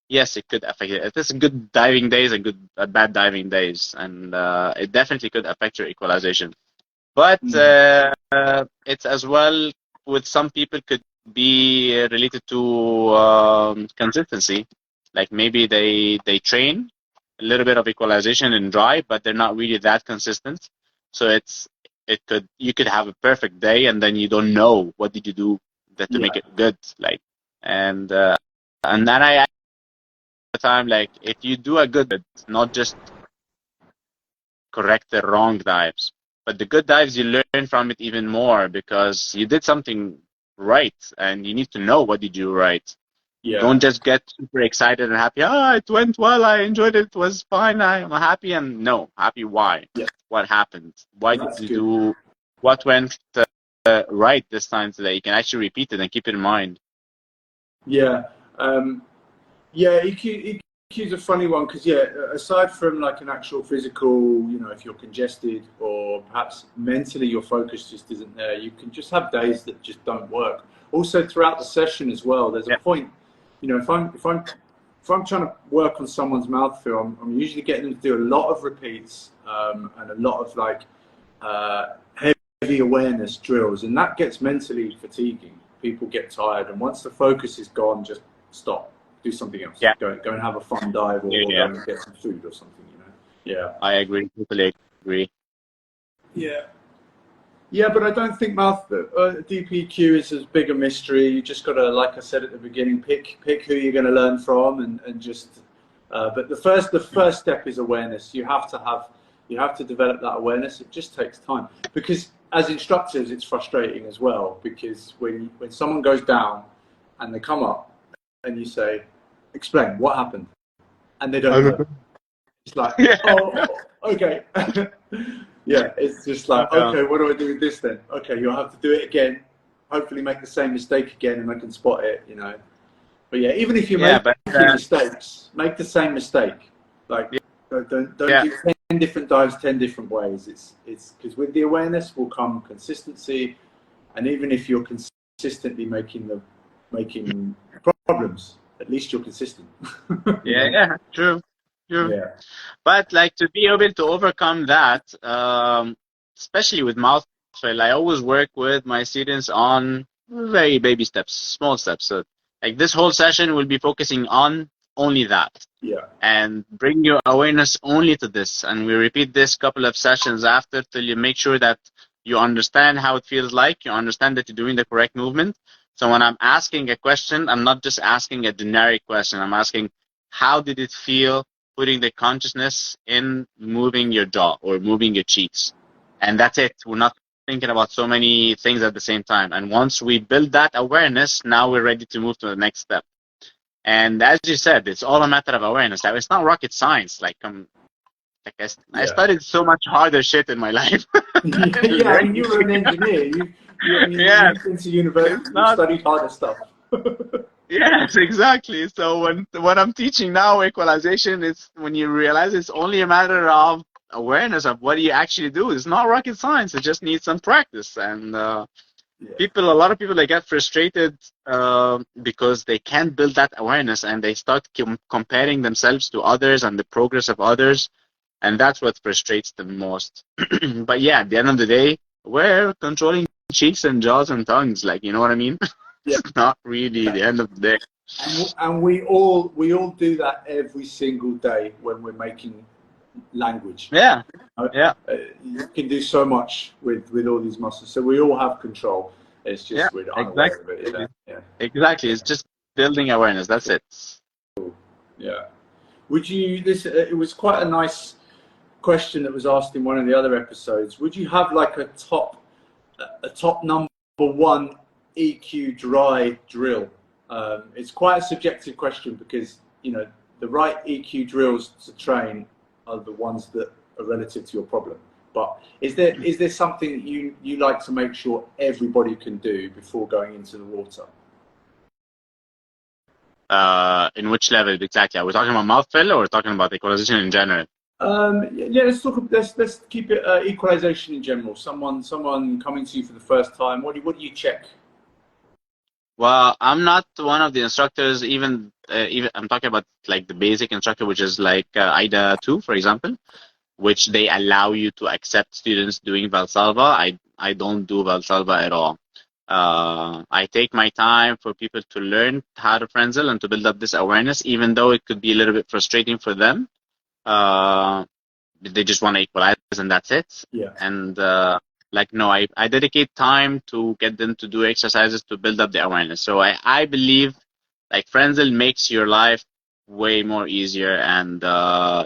yes, it could affect it. It's good diving days and bad diving days, and it definitely could affect your equalization. But it's as well with some people could be related to consistency. Like maybe they train a little bit of equalization in dry, but they're not really that consistent. So you could have a perfect day and then you don't know what did you do to make it good. Like and then I the time like if you do a good, not just correct the wrong dives, but the good dives you learn from it even more because you did something right and you need to know what did you right. Don't just get super excited and happy. It went well. I enjoyed it. It was fine. I'm happy. And no, happy why? What happened? Why did you do? What went right this time so that you can actually repeat it and keep it in mind? EQ is a funny one because, yeah, aside from like an actual physical, you know, if you're congested or perhaps mentally your focus just isn't there, you can just have days that just don't work. Also, throughout the session as well, there's a point, you know, if I'm trying to work on someone's mouthfeel, I'm usually getting them to do a lot of repeats and a lot of like heavy awareness drills, and that gets mentally fatiguing. People get tired, and once the focus is gone, just stop. Do something else. Yeah. Go and have a fun dive, or go and get some food or something. You know. Yeah. I agree. Totally agree. Yeah. Yeah, but I don't think DPQ is as big a mystery. You just got to, like I said at the beginning, pick who you're going to learn from, and just. But the first step is awareness. You have to develop that awareness. It just takes time, because as instructors, it's frustrating as well, because when someone goes down and they come up, and you say, explain what happened, and they don't know. It's like, oh, okay. Yeah, it's just like, okay, what do I do with this then? Okay, you'll have to do it again, hopefully make the same mistake again, and I can spot it, you know. But yeah, even if you make mistakes, make the same mistake. Like, don't do 10 different dives 10 different ways. It's because with the awareness will come consistency, and even if you're consistently making problems, at least you're consistent. True. Yeah. But like, to be able to overcome that, especially with mouth fail, I always work with my students on very baby steps, small steps. So like this whole session will be focusing on only that. Yeah. And bring your awareness only to this. And we repeat this couple of sessions after till you make sure that you understand how it feels like, you understand that you're doing the correct movement. So when I'm asking a question, I'm not just asking a generic question. I'm asking, how did it feel putting the consciousness in moving your jaw or moving your cheeks? And that's it. We're not thinking about so many things at the same time. And once we build that awareness, now we're ready to move to the next step. And as you said, it's all a matter of awareness. It's not rocket science. I studied so much harder shit in my life. Yeah, I mean, you were an engineer. You went into university, you studied harder stuff. Yes, exactly. So when I'm teaching now equalization, it's when you realize it's only a matter of awareness of what you actually do. It's not rocket science. It just needs some practice. And a lot of people, they get frustrated because they can't build that awareness, and they start comparing themselves to others and the progress of others. And that's what frustrates them most. But yeah, at the end of the day, we're controlling cheeks and jaws and tongues. Like, you know what I mean? It's not really the end of the day. And we all do that every single day when we're making language. Yeah. You can do so much with all these muscles. So we all have control. It's just we're unaware of it. Exactly. It's just building awareness. That's it. Yeah. Would you? It was quite a nice question that was asked in one of the other episodes. Would you have like a top number one EQ dry drill? It's quite a subjective question, because you know the right EQ drills to train are the ones that are relative to your problem. But is there something you like to make sure everybody can do before going into the water? In which level exactly? Are we talking about mouth fill, or we're talking about equalization in general? Yeah, let's keep it equalization in general. Someone coming to you for the first time. What do you check? Well, I'm not one of the instructors. Even I'm talking about like the basic instructor, which is like IDA 2, for example, which they allow you to accept students doing Valsalva. I don't do Valsalva at all. I take my time for people to learn how to frenzel and to build up this awareness, even though it could be a little bit frustrating for them. They just want to equalize and that's it. Yeah. And no, I dedicate time to get them to do exercises to build up the awareness. So I believe like frenzel makes your life way more easier, and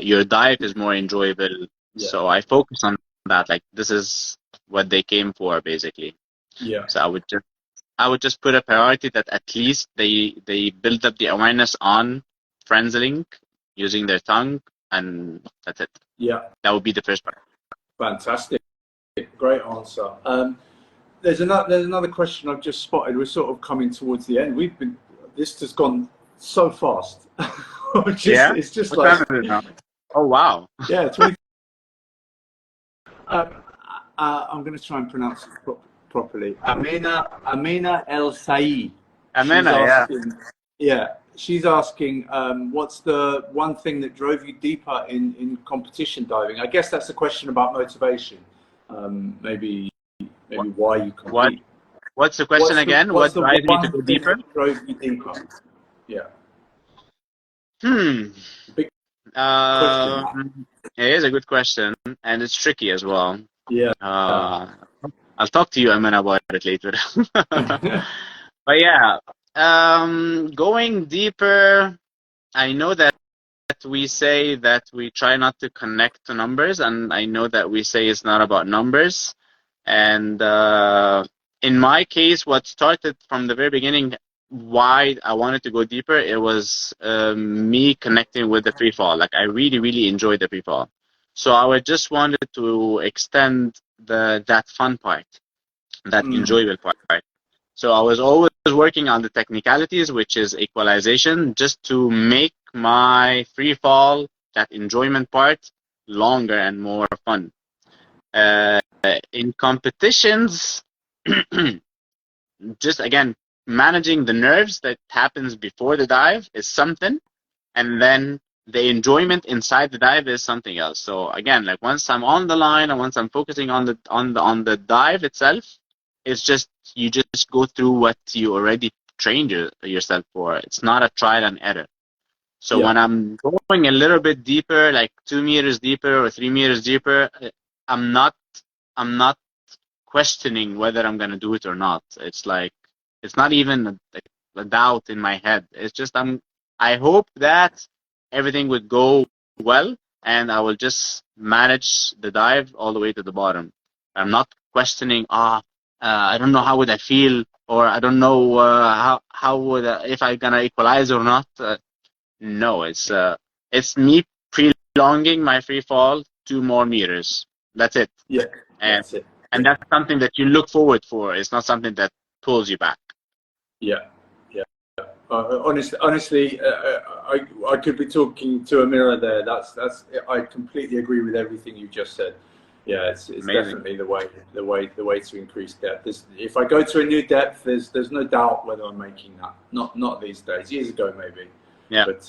your diet is more enjoyable. Yeah. So I focus on that. Like, this is what they came for, basically. Yeah. So I would just put a priority that at least they build up the awareness on frenzeling using their tongue, and that's it. Yeah. That would be the first part. Fantastic. Great answer. There's another question I've just spotted. We're sort of coming towards the end. This has gone so fast. Yeah. It's just What like, time is it now? Oh wow. yeah, 20. I'm going to try and pronounce it properly. Amina El Saeed. She's Amena, yeah. asking, yeah, she's asking, what's the one thing that drove you deeper in competition diving? I guess that's a question about motivation. Maybe why you What compete. what's the question again? What's What the drives me to one go thing deeper? that drove you deeper? Yeah, Hmm. big question. It is a good question, and it's tricky as well. Yeah. Uh, I'll talk to you, Amena, about it later. But yeah, going deeper, I know that we say that we try not to connect to numbers, and I know that we say it's not about numbers. And in my case, what started from the very beginning, why I wanted to go deeper, it was me connecting with the free fall. Like I really, really enjoyed the free fall. So I would just wanted to extend that fun part, that enjoyable part. So I was always working on the technicalities, which is equalization, just to make my free fall, that enjoyment part, longer and more fun. In competitions, just again, managing the nerves that happens before the dive is something, and then the enjoyment inside the dive is something else. So again, like once I'm on the line and once I'm focusing on the dive itself, it's just you just go through what you already trained yourself for. It's not a trial and error. So Yeah. when I'm going a little bit deeper, like 2 meters deeper or 3 meters deeper, I'm not questioning whether I'm gonna do it or not. It's like it's not even a doubt in my head. It's just I hope that everything would go well and I will just manage the dive all the way to the bottom. I'm not questioning. I don't know how would I feel, or I don't know how would if I'm gonna equalize or not. No, it's me prolonging my free fall 2 more meters. That's it. Yeah. And That's it. and that's something that you look forward for. It's not something that pulls you back. Yeah. Yeah. Honestly, I could be talking to a mirror there. That's I completely agree with everything you just said. Yeah, it's Amazing. definitely the way to increase depth. If I go to a new depth, there's no doubt whether I'm making that. Not these days. Years ago maybe. Yeah. But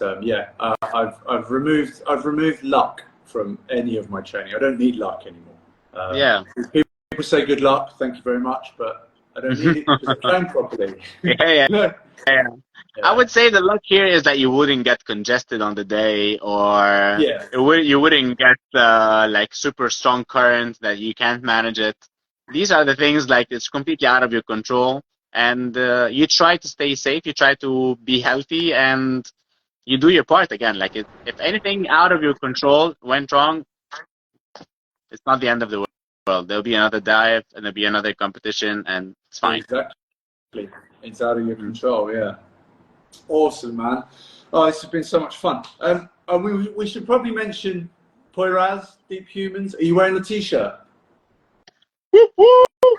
I've removed luck from any of my training. I don't need luck anymore. Yeah. People say good luck, thank you very much, but I don't need it because I train properly. Yeah. No. Yeah. I Yeah. would say the luck here is that you wouldn't get congested on the day, or Yeah. you wouldn't get like super strong current that you can't manage it. These are the things like it's completely out of your control, and you try to stay safe. You try to be healthy, and you do your part again. Like if anything out of your control went wrong, it's not the end of the world. There'll be another dive, and there'll be another competition, and it's fine. Exactly. It's out of your Mm. control, yeah. Awesome, man. Oh, this has been so much fun. And we should probably mention Poiraz, Deep Humans. Are you wearing a t-shirt?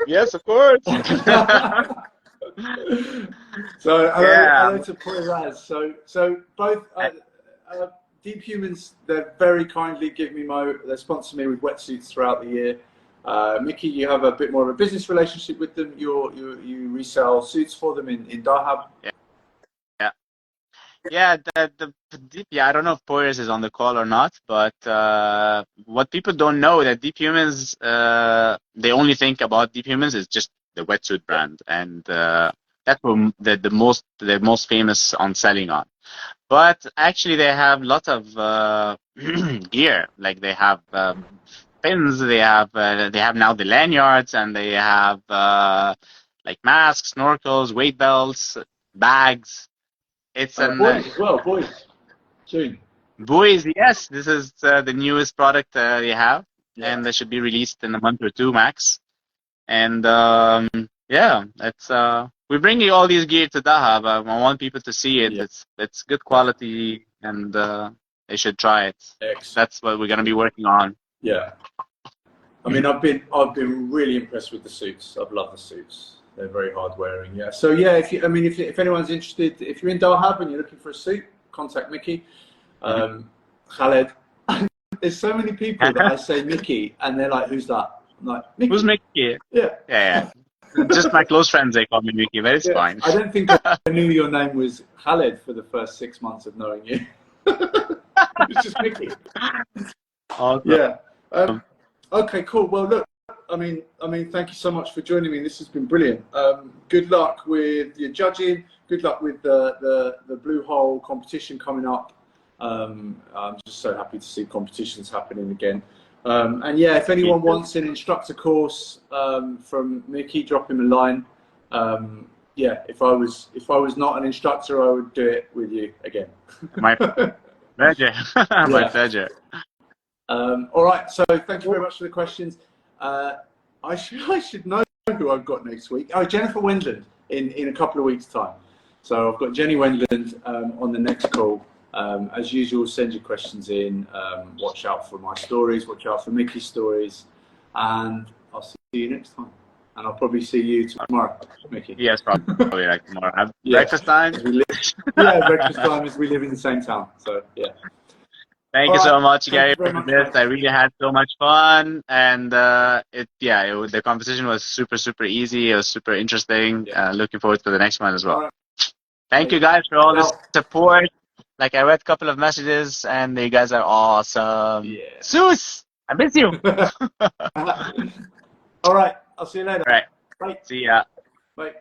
Yes, of course. So Yeah. hello to Poiraz. So both Deep Humans, they very kindly they sponsor me with wetsuits throughout the year. Mickey, you have a bit more of a business relationship with them. You resell suits for them in Dahab. Yeah. Yeah, I don't know if Poyers is on the call or not, but what people don't know that Deep Humans, they only think about Deep Humans is just the wetsuit brand, and that's what they're most famous on selling on. But actually, they have lots of gear. Like they have pins, they have now the lanyards, and they have like masks, snorkels, weight belts, bags. It's an Boys as well, boys. Soon. buoys. Yes, this is the newest product they have, Yeah. and they should be released in a month or two max. And yeah, it's we bring you all these gear to Dahab. I want people to see it. Yeah. It's good quality, and they should try it. Excellent. That's what we're gonna be working on. Yeah. I mean, I've been really impressed with the suits. I've loved the suits. They're very hard wearing. Yeah. So yeah, if anyone's interested, if you're in Dalhab and you're looking for a suit, contact Mickey, Khaled. There's so many people that I say Mickey, and they're like, "Who's that?" I'm like, Mickey. Who's Mickey? Yeah. Yeah. Just my close friends, they call me Mickey, but it's fine. I don't think I knew your name was Khaled for the first 6 months of knowing you. It's just Mickey. Awesome. Yeah. Okay, cool. Well, look, I mean, thank you so much for joining me. This has been brilliant. Good luck with your judging. Good luck with the Blue Hole competition coming up. I'm just so happy to see competitions happening again. And yeah, if anyone wants an instructor course from Mickey, drop him a line. Yeah, if I was not an instructor, I would do it with you again. My pleasure. My pleasure. All right, so thank you very much for the questions. I should know who I've got next week. Oh, Jennifer Wendland in a couple of weeks' time. So I've got Jenni Wendland on the next call. As usual, send your questions in. Watch out for my stories. Watch out for Mickey's stories. And I'll see you next time. And I'll probably see you tomorrow, Mickey. Yes, probably like tomorrow. Have breakfast time. Breakfast time as we live in the same town. So yeah. Thank you so much, Gary, for this. I really had so much fun, and the competition was super easy. It was super interesting. Looking forward to the next one as well. Right. Thank you guys for all the support. Like, I read a couple of messages, and you guys are awesome. Yeah. Zeus, I miss you. All right, I'll see you later. All right. Bye. See ya. Bye.